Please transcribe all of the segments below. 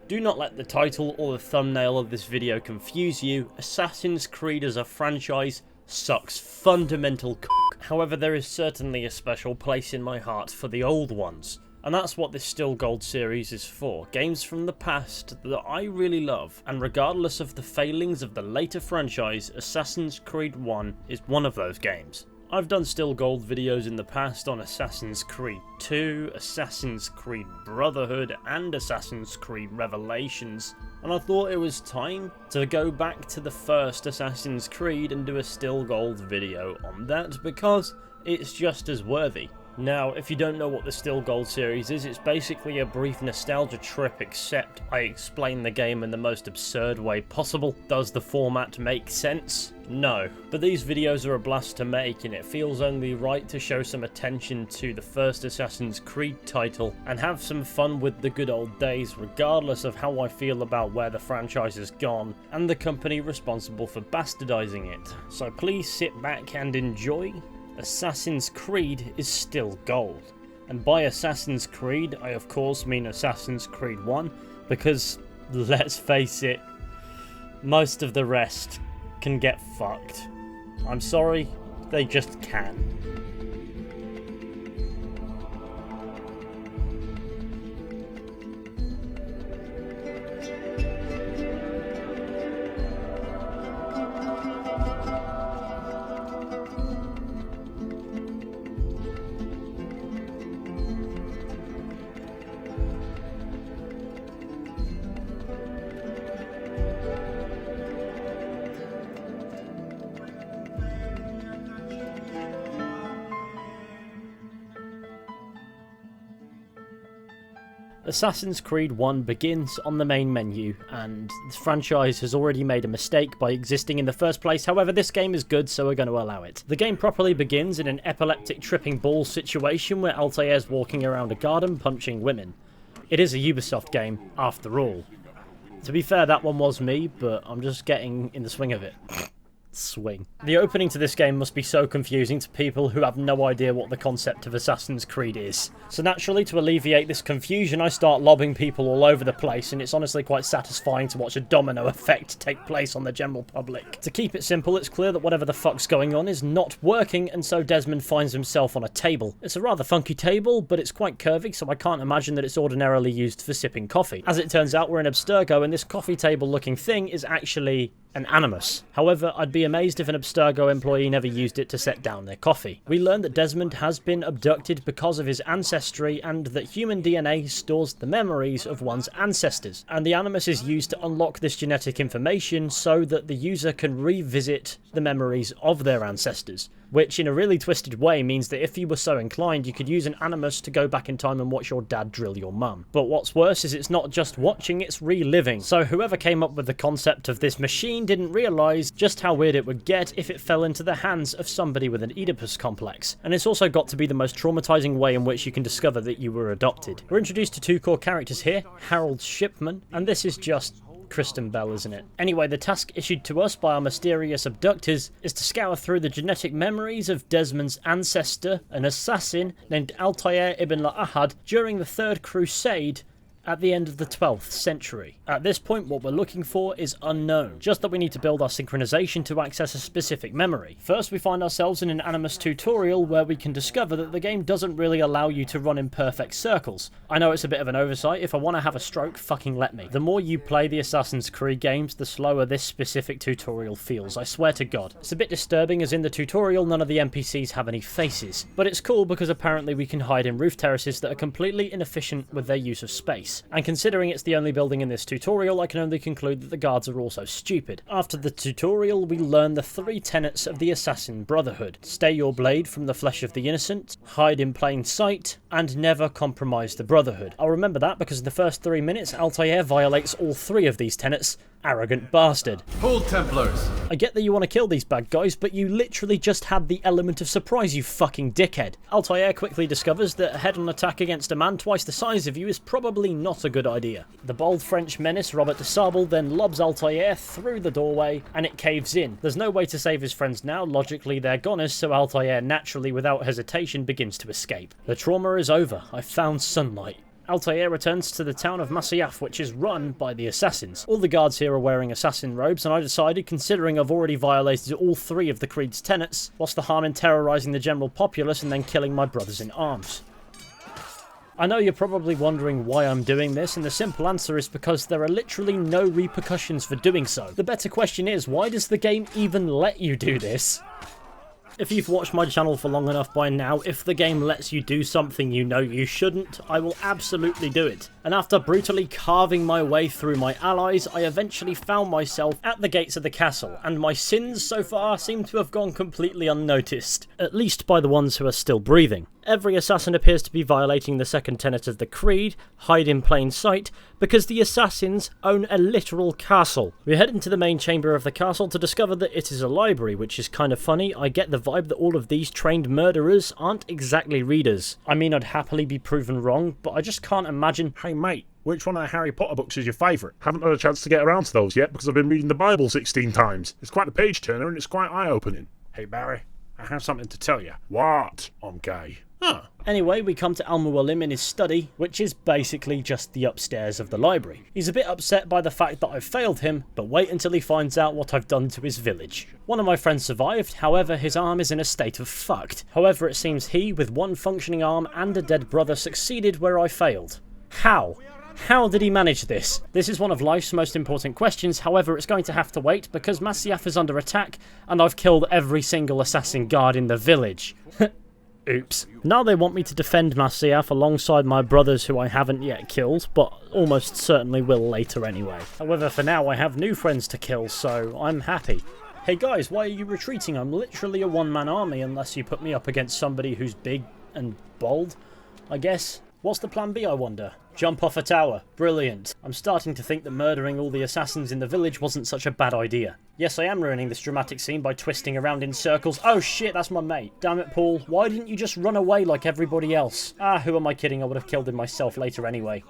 Do not let the title or the thumbnail of this video confuse you. Assassin's Creed as a franchise sucks fundamental c***. However, there is certainly a special place in my heart for the old ones. And that's what this Still Gold series is for. Games from the past that I really love. And regardless of the failings of the later franchise, Assassin's Creed 1 is one of those games. I've done Still Gold videos in the past on Assassin's Creed 2, Assassin's Creed Brotherhood, and Assassin's Creed Revelations, and I thought it was time to go back to the first Assassin's Creed and do a Still Gold video on that, because it's just as worthy. Now, if you don't know what the Still Gold series is, it's basically a brief nostalgia trip, except I explain the game in the most absurd way possible. Does the format make sense? No. But these videos are a blast to make, and it feels only right to show some attention to the first Assassin's Creed title and have some fun with the good old days, regardless of how I feel about where the franchise has gone and the company responsible for bastardizing it. So please sit back and enjoy. Assassin's Creed is Still Gold. And by Assassin's Creed, I of course mean Assassin's Creed 1, because, let's face it, most of the rest can get fucked. I'm sorry, they just can. Assassin's Creed 1 begins on the main menu, and the franchise has already made a mistake by existing in the first place. However, this game is good, so we're going to allow it. The game properly begins in an epileptic tripping ball situation where Altair's walking around a garden punching women. It is a Ubisoft game, after all. To be fair, that one was me, but I'm just getting in the swing of it. Swing. The opening to this game must be so confusing to people who have no idea what the concept of Assassin's Creed is. So naturally, to alleviate this confusion, I start lobbing people all over the place, and it's honestly quite satisfying to watch a domino effect take place on the general public. To keep it simple, it's clear that whatever the fuck's going on is not working, and so Desmond finds himself on a table. It's a rather funky table, but it's quite curvy, so I can't imagine that it's ordinarily used for sipping coffee. As it turns out, we're in Abstergo, and this coffee table looking thing is actually an animus. However, I'd be amazed if an Abstergo employee never used it to set down their coffee. We learn that Desmond has been abducted because of his ancestry, and that human DNA stores the memories of one's ancestors. And the animus is used to unlock this genetic information so that the user can revisit the memories of their ancestors. Which, in a really twisted way, means that if you were so inclined, you could use an animus to go back in time and watch your dad drill your mum. But what's worse is it's not just watching, it's reliving. So whoever came up with the concept of this machine didn't realise just how weird it would get if it fell into the hands of somebody with an Oedipus complex. And it's also got to be the most traumatising way in which you can discover that you were adopted. We're introduced to two core characters here, Harold Shipman, and this is just Kristen Bell, isn't it? Anyway, the task issued to us by our mysterious abductors is to scour through the genetic memories of Desmond's ancestor, an assassin named Altair ibn Ahad, during the Third Crusade at the end of the 12th century. At this point, what we're looking for is unknown, just that we need to build our synchronization to access a specific memory. First, we find ourselves in an Animus tutorial where we can discover that the game doesn't really allow you to run in perfect circles. I know it's a bit of an oversight. If I want to have a stroke, fucking let me. The more you play the Assassin's Creed games, the slower this specific tutorial feels, I swear to God. It's a bit disturbing, as in the tutorial none of the NPCs have any faces, but it's cool because apparently we can hide in roof terraces that are completely inefficient with their use of space. And considering it's the only building in this tutorial, I can only conclude that the guards are also stupid. After the tutorial, we learn the three tenets of the Assassin Brotherhood. Stay your blade from the flesh of the innocent, hide in plain sight, and never compromise the Brotherhood. I'll remember that because in the first 3 minutes, Altair violates all three of these tenets. Arrogant bastard. Hold, Templars! I get that you want to kill these bad guys, but you literally just had the element of surprise, you fucking dickhead. Altair quickly discovers that a head-on attack against a man twice the size of you is probably not a good idea. The bold French menace Robert de Sable then lobs Altair through the doorway, and it caves in. There's no way to save his friends now, logically they're goners, so Altair naturally, without hesitation, begins to escape. The trauma is over. I've found sunlight. Altair returns to the town of Masyaf, which is run by the assassins. All the guards here are wearing assassin robes, and I decided, considering I've already violated all 3 of the Creed's tenets, what's the harm in terrorising the general populace and then killing my brothers in arms? I know you're probably wondering why I'm doing this, and the simple answer is because there are literally no repercussions for doing so. The better question is, why does the game even let you do this? If you've watched my channel for long enough by now, if the game lets you do something you know you shouldn't, I will absolutely do it. And after brutally carving my way through my allies, I eventually found myself at the gates of the castle, and my sins so far seem to have gone completely unnoticed. At least by the ones who are still breathing. Every assassin appears to be violating the second tenet of the Creed, hide in plain sight, because the assassins own a literal castle. We head into the main chamber of the castle to discover that it is a library, which is kind of funny. I get the vibe that all of these trained murderers aren't exactly readers. I mean, I'd happily be proven wrong, but I just can't imagine... Hey mate, which one of the Harry Potter books is your favourite? Haven't had a chance to get around to those yet because I've been reading the Bible 16 times. It's quite a page turner and it's quite eye-opening. Hey Barry, I have something to tell you. What? I'm gay. Huh. Anyway, we come to Al-Mualim in his study, which is basically just the upstairs of the library. He's a bit upset by the fact that I've failed him, but wait until he finds out what I've done to his village. One of my friends survived, however his arm is in a state of fucked. However, it seems he, with one functioning arm and a dead brother, succeeded where I failed. How? How did he manage this? This is one of life's most important questions, however it's going to have to wait because Masyaf is under attack and I've killed every single assassin guard in the village. Oops. Now they want me to defend Masyaf alongside my brothers who I haven't yet killed, but almost certainly will later anyway. However, for now I have new friends to kill, so I'm happy. Hey guys, why are you retreating? I'm literally a one-man army unless you put me up against somebody who's big and bold, I guess. What's the plan B, I wonder? Jump off a tower. Brilliant. I'm starting to think that murdering all the assassins in the village wasn't such a bad idea. Yes, I am ruining this dramatic scene by twisting around in circles. Oh shit, that's my mate. Damn it, Paul. Why didn't you just run away like everybody else? Ah, who am I kidding? I would have killed him myself later anyway.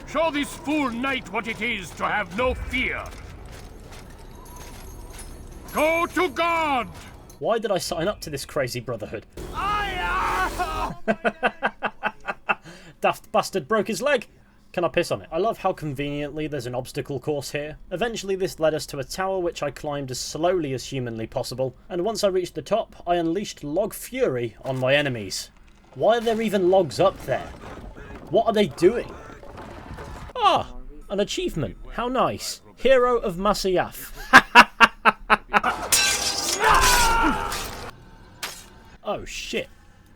Show this fool knight what it is to have no fear. Go to God! Why did I sign up to this crazy brotherhood? Daft bastard broke his leg! Can I piss on it? I love how conveniently there's an obstacle course here. Eventually this led us to a tower which I climbed as slowly as humanly possible, and once I reached the top, I unleashed log fury on my enemies. Why are there even logs up there? What are they doing? Ah! An achievement. How nice. Hero of Masyaf. Oh shit.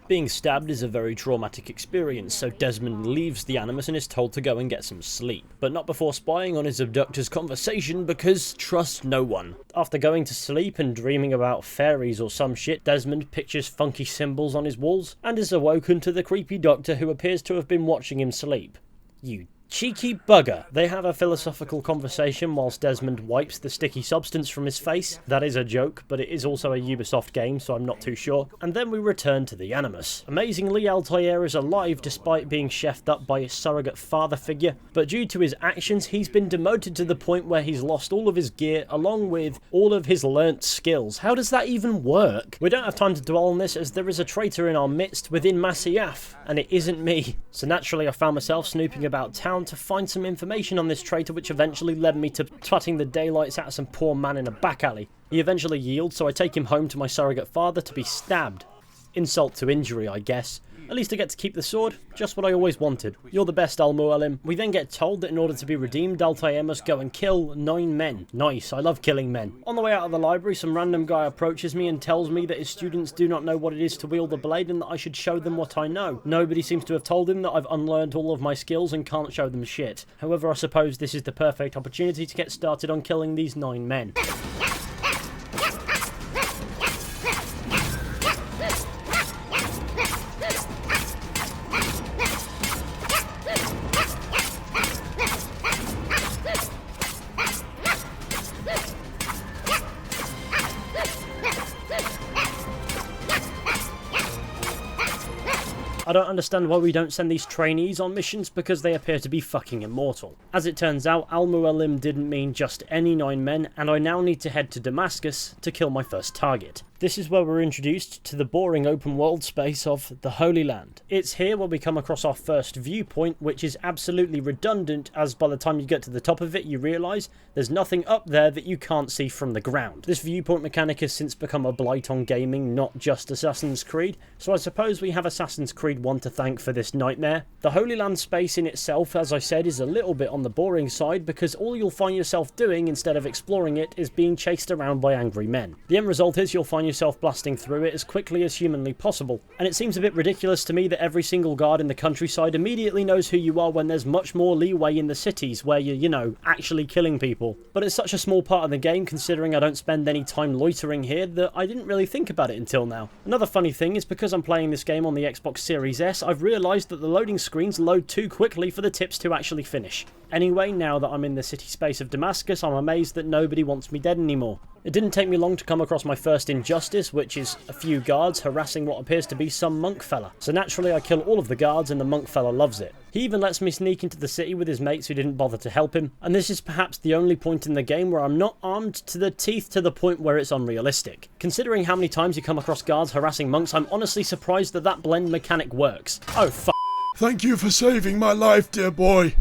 Being stabbed is a very traumatic experience, so Desmond leaves the animus and is told to go and get some sleep. But not before spying on his abductor's conversation, because trust no one. After going to sleep and dreaming about fairies or some shit, Desmond pictures funky symbols on his walls, and is awoken to the creepy doctor who appears to have been watching him sleep. You cheeky bugger. They have a philosophical conversation whilst Desmond wipes the sticky substance from his face. That is a joke, but it is also a Ubisoft game, so I'm not too sure. And then we return to the animus. Amazingly, Altair is alive despite being chefed up by his surrogate father figure, but due to his actions, he's been demoted to the point where he's lost all of his gear along with all of his learnt skills. How does that even work? We don't have time to dwell on this as there is a traitor in our midst within Masyaf, and it isn't me. So naturally I found myself snooping about town to find some information on this traitor, which eventually led me to twatting the daylights out of some poor man in a back alley. He eventually yields, so I take him home to my surrogate father to be stabbed. Insult to injury, I guess. At least I get to keep the sword, just what I always wanted. You're the best, Al-Mualim. We then get told that in order to be redeemed, Altair must go and kill 9 men. Nice, I love killing men. On the way out of the library, some random guy approaches me and tells me that his students do not know what it is to wield a blade and that I should show them what I know. Nobody seems to have told him that I've unlearned all of my skills and can't show them shit. However, I suppose this is the perfect opportunity to get started on killing these 9 men. I don't understand why we don't send these trainees on missions because they appear to be fucking immortal. As it turns out, Al-Mualim didn't mean just any 9 men, and I now need to head to Damascus to kill my first target. This is where we're introduced to the boring open world space of the Holy Land. It's here where we come across our first viewpoint, which is absolutely redundant, as by the time you get to the top of it you realise there's nothing up there that you can't see from the ground. This viewpoint mechanic has since become a blight on gaming, not just Assassin's Creed, so I suppose we have Assassin's Creed 1 to thank for this nightmare. The Holy Land space in itself, as I said, is a little bit on the boring side because all you'll find yourself doing instead of exploring it is being chased around by angry men. The end result is you'll find yourself blasting through it as quickly as humanly possible, and it seems a bit ridiculous to me that every single guard in the countryside immediately knows who you are when there's much more leeway in the cities where you're, you know, actually killing people. But it's such a small part of the game, considering I don't spend any time loitering here, that I didn't really think about it until now. Another funny thing is because I'm playing this game on the Xbox Series S, I've realised that the loading screens load too quickly for the tips to actually finish. Anyway, now that I'm in the city space of Damascus, I'm amazed that nobody wants me dead anymore. It didn't take me long to come across my first injustice, which is a few guards harassing what appears to be some monk fella. So naturally I kill all of the guards and the monk fella loves it. He even lets me sneak into the city with his mates who didn't bother to help him, and this is perhaps the only point in the game where I'm not armed to the teeth to the point where it's unrealistic. Considering how many times you come across guards harassing monks, I'm honestly surprised that that blend mechanic works. Oh f***. Thank you for saving my life, dear boy.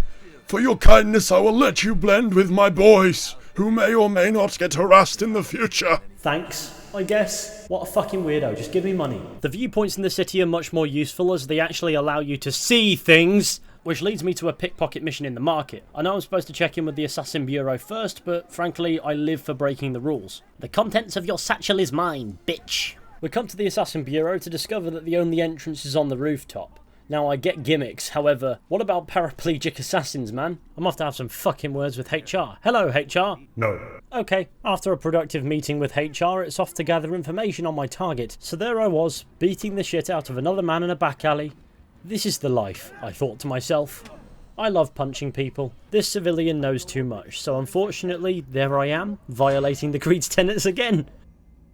For your kindness, I will let you blend with my boys, who may or may not get harassed in the future. Thanks, I guess. What a fucking weirdo, just give me money. The viewpoints in the city are much more useful as they actually allow you to see things, which leads me to a pickpocket mission in the market. I know I'm supposed to check in with the Assassin Bureau first, but frankly, I live for breaking the rules. The contents of your satchel is mine, bitch. We come to the Assassin Bureau to discover that the only entrance is on the rooftop. Now, I get gimmicks, however, what about paraplegic assassins, man? I'm gonna have to have some fucking words with HR. Hello, HR. No. Okay, after a productive meeting with HR, it's off to gather information on my target. So there I was, beating the shit out of another man in a back alley. This is the life, I thought to myself. I love punching people. This civilian knows too much, so unfortunately, there I am, violating the Creed's tenets again.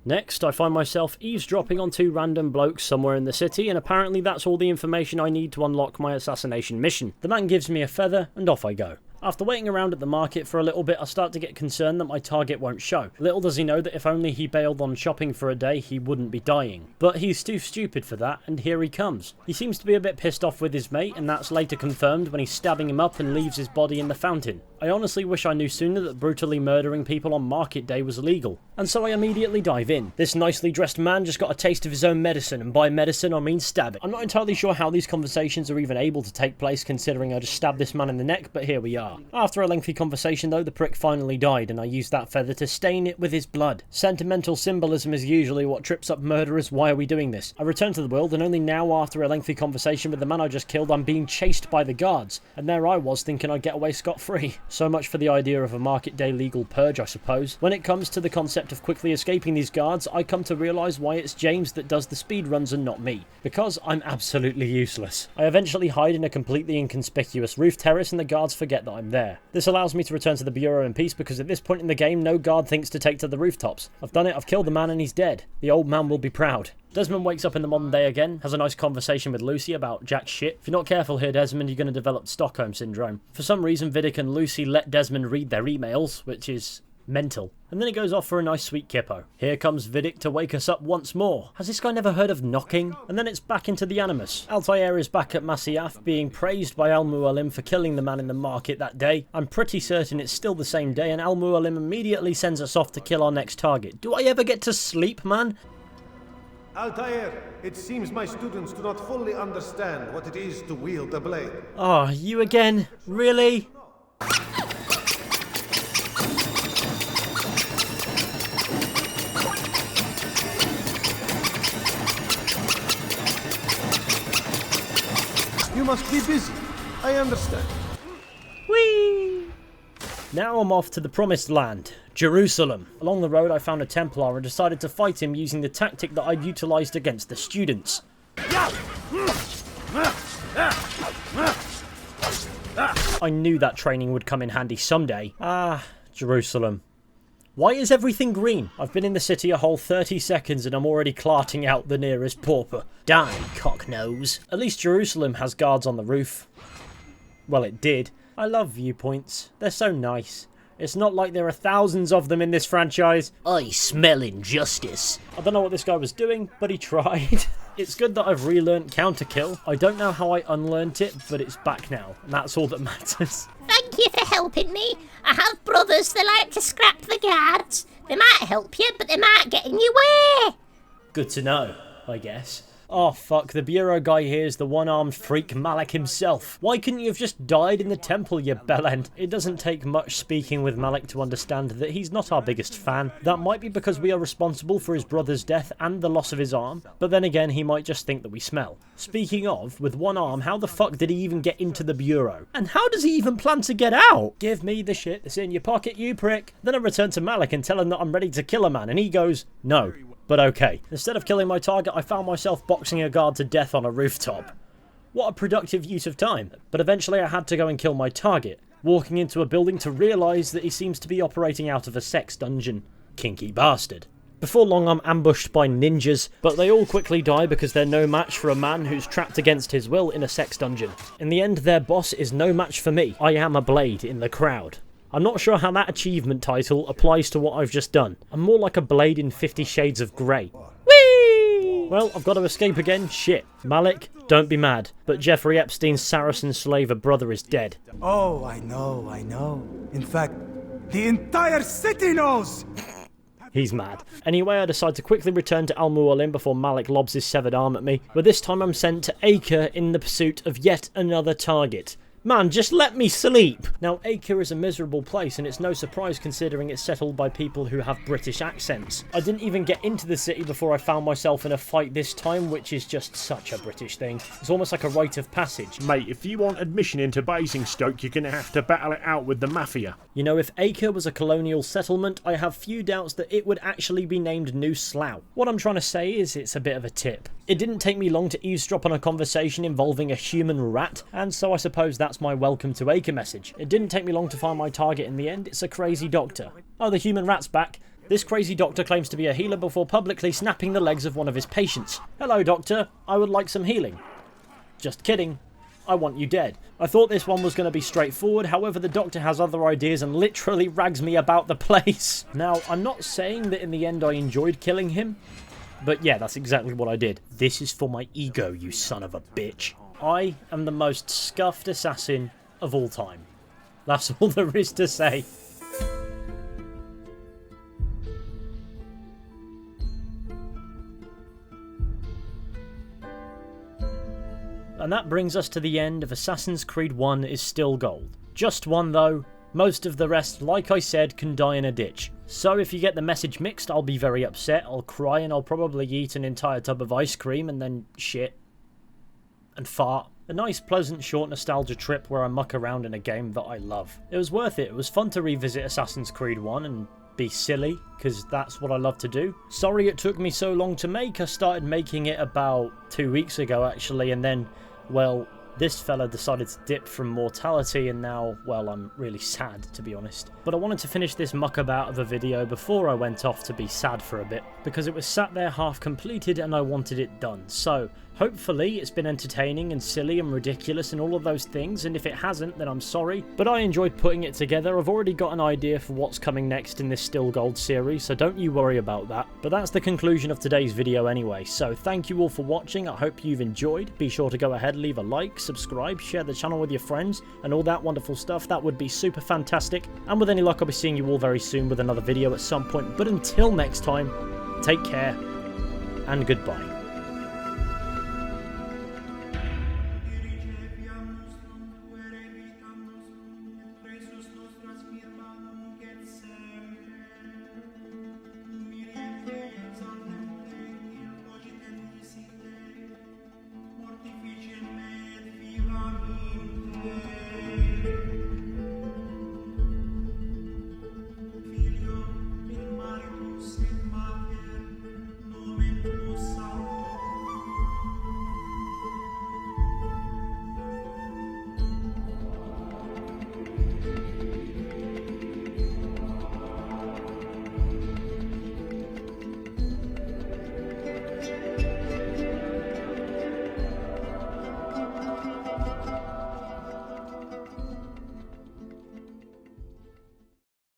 Next, I find myself eavesdropping on 2 random blokes somewhere in the city, and apparently that's all the information I need to unlock my assassination mission. The man gives me a feather, and off I go. After waiting around at the market for a little bit, I start to get concerned that my target won't show. Little does he know that if only he bailed on shopping for a day, he wouldn't be dying. But he's too stupid for that, and here he comes. He seems to be a bit pissed off with his mate, and that's later confirmed when he's stabbing him up and leaves his body in the fountain. I honestly wish I knew sooner that brutally murdering people on market day was illegal. And so I immediately dive in. This nicely dressed man just got a taste of his own medicine, and by medicine I mean stabbing. I'm not entirely sure how these conversations are even able to take place considering I just stabbed this man in the neck, but here we are. After a lengthy conversation though, the prick finally died, and I used that feather to stain it with his blood. Sentimental symbolism is usually what trips up murderers. Why are we doing this? I return to the world, and only now after a lengthy conversation with the man I just killed, I'm being chased by the guards. And there I was thinking I'd get away scot-free. So much for the idea of a market day legal purge, I suppose. When it comes to the concept of quickly escaping these guards, I come to realise why it's James that does the speed runs and not me. Because I'm absolutely useless. I eventually hide in a completely inconspicuous roof terrace and the guards forget that I'm there. This allows me to return to the Bureau in peace because at this point in the game no guard thinks to take to the rooftops. I've done it, I've killed the man and he's dead. The old man will be proud. Desmond wakes up in the modern day again, has a nice conversation with Lucy about jack shit. If you're not careful here, Desmond, you're going to develop Stockholm Syndrome. For some reason, Vidic and Lucy let Desmond read their emails, which is mental. And then it goes off for a nice sweet kippo. Here comes Vidic to wake us up once more. Has this guy never heard of knocking? And then it's back into the animus. Altair is back at Masyaf, being praised by Al-Mualim for killing the man in the market that day. I'm pretty certain it's still the same day, and Al-Mualim immediately sends us off to kill our next target. Do I ever get to sleep, man? Altair, it seems my students do not fully understand what it is to wield a blade. Oh, you again? Really? You must be busy. I understand. Whee! Now I'm off to the promised land, Jerusalem. Along the road I found a Templar and decided to fight him using the tactic that I'd utilised against the students. I knew that training would come in handy someday. Ah, Jerusalem. Why is everything green? I've been in the city a whole 30 seconds and I'm already clarting out the nearest pauper. Die, cocknose. At least Jerusalem has guards on the roof. Well, it did. I love viewpoints. They're so nice. It's not like there are thousands of them in this franchise. I smell injustice. I don't know what this guy was doing, but he tried. It's good that I've relearned counterkill. I don't know how I unlearned it, but it's back now, and that's all that matters. Thank you for helping me. I have brothers that like to scrap the guards. They might help you, but they might get in your way. Good to know, I guess. Oh fuck, the bureau guy here is the one-armed freak Malik himself. Why couldn't you have just died in the temple, you bellend? It doesn't take much speaking with Malik to understand that he's not our biggest fan. That might be because we are responsible for his brother's death and the loss of his arm, but then again he might just think that we smell. Speaking of, with one arm, how the fuck did he even get into the bureau? And how does he even plan to get out? Give me the shit that's in your pocket, you prick. Then I return to Malik and tell him that I'm ready to kill a man, and he goes, no. But okay. Instead of killing my target, I found myself boxing a guard to death on a rooftop. What a productive use of time. But eventually I had to go and kill my target, walking into a building to realise that he seems to be operating out of a sex dungeon. Kinky bastard. Before long I'm ambushed by ninjas, but they all quickly die because they're no match for a man who's trapped against his will in a sex dungeon. In the end, their boss is no match for me. I am a blade in the crowd. I'm not sure how that achievement title applies to what I've just done. I'm more like a blade in 50 Shades of Grey. Whee! Well, I've got to escape again. Shit. Malik, don't be mad. But Jeffrey Epstein's Saracen slaver brother is dead. Oh, I know. In fact, the entire city knows! He's mad. Anyway, I decide to quickly return to Al Mualim before Malik lobs his severed arm at me. But this time I'm sent to Acre in the pursuit of yet another target. Man, just let me sleep! Now, Acre is a miserable place, and it's no surprise considering it's settled by people who have British accents. I didn't even get into the city before I found myself in a fight this time, which is just such a British thing. It's almost like a rite of passage. Mate, if you want admission into Basingstoke, you're going to have to battle it out with the Mafia. You know, if Acre was a colonial settlement, I have few doubts that it would actually be named New Slough. What I'm trying to say is it's a bit of a tip. It didn't take me long to eavesdrop on a conversation involving a human rat, and so I suppose that's my welcome to Acre message. It didn't take me long to find my target in the end. It's a crazy doctor. Oh, the human rat's back. This crazy doctor claims to be a healer before publicly snapping the legs of one of his patients. Hello, doctor. I would like some healing. Just kidding. I want you dead. I thought this one was going to be straightforward, however the doctor has other ideas and literally rags me about the place. Now, I'm not saying that in the end I enjoyed killing him, but yeah, that's exactly what I did. This is for my ego, you son of a bitch. I am the most scuffed assassin of all time. That's all there is to say. And that brings us to the end of Assassin's Creed 1 is still gold. Just one though. Most of the rest, like I said, can die in a ditch. So if you get the message mixed, I'll be very upset, I'll cry, and I'll probably eat an entire tub of ice cream and then shit. And fart. A nice, pleasant, short nostalgia trip where I muck around in a game that I love. It was worth it. It was fun to revisit Assassin's Creed 1 and be silly, because that's what I love to do. Sorry it took me so long to make. I started making it about 2 weeks ago, actually, and then, well, this fella decided to dip from mortality, and now, well, I'm really sad, to be honest. But I wanted to finish this muckabout of a video before I went off to be sad for a bit, because it was sat there half completed and I wanted it done. So, hopefully it's been entertaining and silly and ridiculous and all of those things, and if it hasn't, then I'm sorry. But I enjoyed putting it together. I've already got an idea for what's coming next in this Still Gold series, so don't you worry about that. But that's the conclusion of today's video anyway, so thank you all for watching. I hope you've enjoyed. Be sure to go ahead, leave a like, subscribe, share the channel with your friends, and all that wonderful stuff. That would be super fantastic. And with any luck, I'll be seeing you all very soon with another video at some point. But until next time, take care, and goodbye.